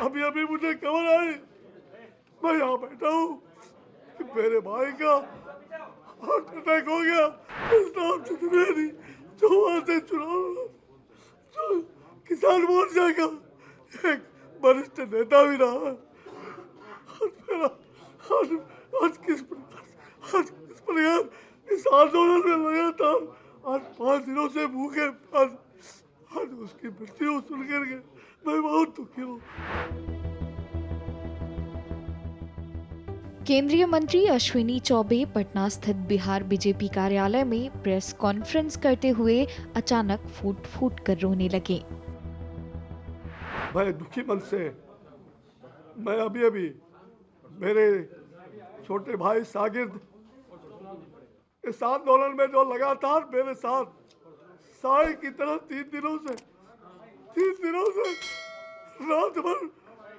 अभी अभी मुझे खबर आई, मैं यहाँ बैठा हूँ कि मेरे भाई का हार्ट अटैक हो गया। इस नाम से त्रिवेदी जो वहां से चुनाव जो किसान मोर्चा का एक वरिष्ठ नेता भी रहा है। आज मेरा आज आज किस प्रकार इस आंदोलन में लगातार आज 5 दिनों से भूखे आज उसकी मृत्यु सुन करके मैं बहुत दुखी हूँ। केंद्रीय मंत्री अश्विनी चौबे पटना स्थित बिहार बीजेपी कार्यालय में प्रेस कॉन्फ्रेंस करते हुए अचानक फूट फूट कर रोने लगे। मैं दुखी मन से मैं अभी मेरे छोटे भाई सागिर्द इस आंदोलन में जो लगातार मेरे साथ साय की तरह 3 दिनों से रात भर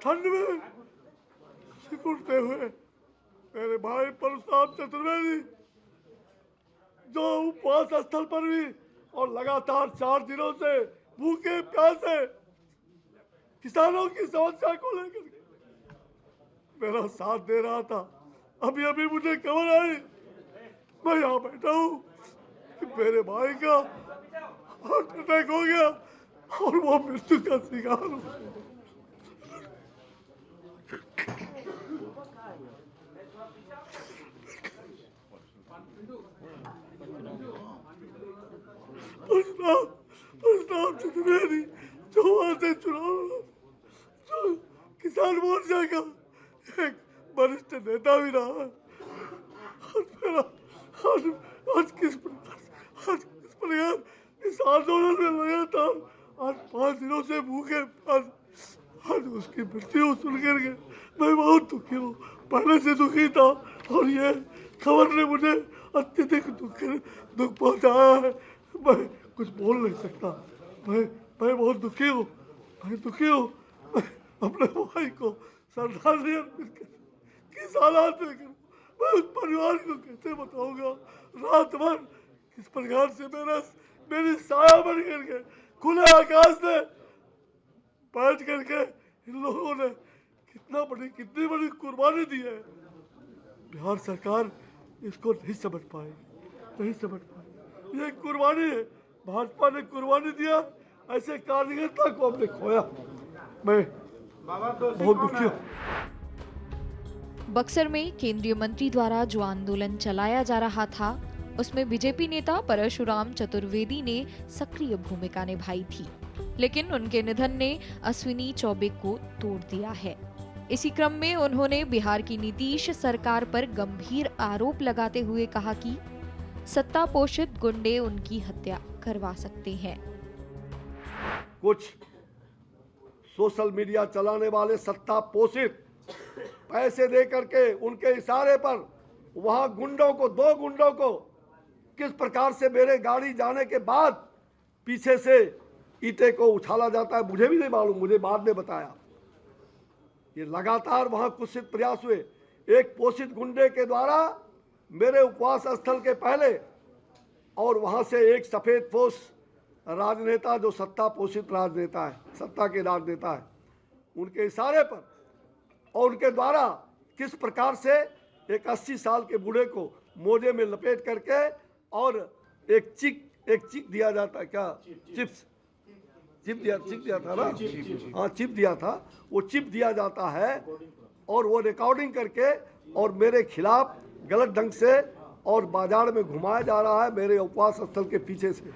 ठंड में सिकुड़ते हुए मेरे भाई परशुराम चतुर्वेदी जो उपवास स्थल पर भी और लगातार 4 दिनों से भूखे प्यासे किसानों की समस्या को लेकर मेरा साथ दे रहा था। अभी मुझे खबर आई, मैं यहाँ बैठा हूँ कि मेरे भाई का हार्ट अटैक हो गया और वो मृत्यु का शिकार हो। परशुराम चतुर्वेदी जो वहां से चुनाव जो किसान मोर्चा का एक वरिष्ठ नेता भी रहा है। आज मेरा आज किस प्रकार इस आंदोलन में लगातार आज 5 दिनों से भूखे आज उसकी मृत्यु सुन करके मैं बहुत दुखी हूँ। पहले से दुखी था और ये खबर ने मुझे अत्यधिक दुख पहुंचाया है। मैं कुछ बोल नहीं सकता। मैं बहुत दुखी हूँ। मैं अपने भाई को श्रद्धांजलि अर्पित कर किस हालात में करूँ, मैं उस परिवार को कैसे बताऊंगा। रात भर किस प्रकार से मेरी साया बन करके खुले आकाश में बैठ करके इन लोगों ने कितनी बड़ी कुर्बानी दी है। बिहार सरकार इसको नहीं समझ पाई। ये कुर्बानी है, भाजपा ने कुर्बानी दिया, ऐसे कार्यकर्ता को हमने खोया। मैं बहुत दुखी हूँ। बक्सर में केंद्रीय मंत्री द्वारा जो आंदोलन चलाया जा रहा था उसमें बीजेपी नेता परशुराम चतुर्वेदी ने सक्रिय भूमिका निभाई थी, लेकिन उनके निधन ने अश्विनी चौबे को तोड़ दिया है। इसी क्रम में उन्होंने बिहार की नीतीश सरकार पर गंभीर आरोप लगाते हुए कहा कि सत्ता पोषित गुंडे उनकी हत्या करवा सकते हैं। कुछ सोशल मीडिया चलाने वाले सत्ता पोषित पैसे दे करके उनके इशारे पर वहां दो गुंडों को किस प्रकार से मेरे गाड़ी जाने के बाद पीछे से ईंटे को उछाला जाता है, मुझे भी नहीं मालूम, मुझे बाद में बताया। ये लगातार वहां कुत्सित प्रयास हुए। एक पोषित गुंडे के द्वारा मेरे उपवास स्थल के पहले और वहां से एक सफेदपोश राजनेता जो सत्ता पोषित राजनेता है, सत्ता के राजनेता है, उनके इशारे पर और उनके द्वारा किस प्रकार से एक 80 साल के बूढ़े को मोजे में लपेट करके और एक चिक दिया जाता है, क्या चिप दिया था ना, हाँ चिप दिया था, वो चिप दिया जाता है और वो रिकॉर्डिंग करके और मेरे खिलाफ गलत ढंग से और बाजार में घुमाया जा रहा है मेरे उपवास स्थल के पीछे से।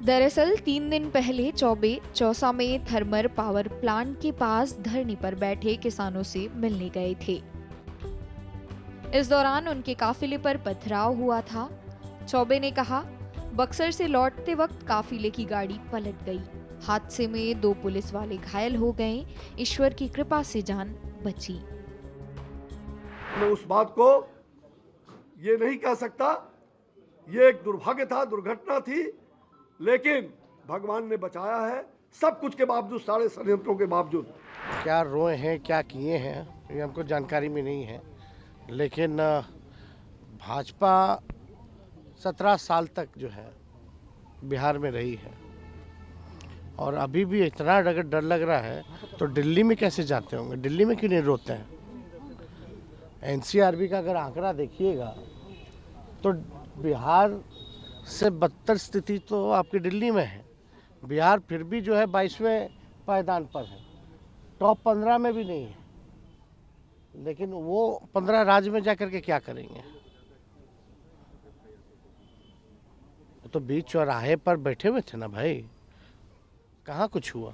दरअसल 3 दिन पहले चौबे चौसा में थर्मल पावर प्लांट के पास धरने पर बैठे किसानों से मिलने गए थे। इस दौरान उनके काफिले पर पथराव हुआ था। चौबे ने कहा, बक्सर से लौटते वक्त काफिले की गाड़ी पलट गई। हादसे में 2 पुलिस वाले घायल हो गए। ईश्वर की कृपा से जान बची। मैं उस बात को ये नहीं कह सकता, ये एक दुर्भाग्य था, दुर्घटना थी, लेकिन भगवान ने बचाया है सब कुछ के बावजूद, सारे षड्यंत्रों के बावजूद। क्या रोए हैं, क्या किए हैं, ये हमको जानकारी में नहीं है, लेकिन भाजपा 17 साल तक जो है बिहार में रही है और अभी भी इतना अगर डर लग रहा है तो दिल्ली में कैसे जाते होंगे, दिल्ली में क्यों नहीं रोते हैं। एनसीआरबी का अगर आंकड़ा देखिएगा तो बिहार से बदतर स्थिति तो आपकी दिल्ली में है। बिहार फिर भी जो है 22वें पायदान पर है, टॉप 15 में भी नहीं है, लेकिन वो 15 राज्य में जाकर के क्या करेंगे। तो बीच चौराहे पर बैठे हुए थे ना भाई, कहाँ कुछ हुआ।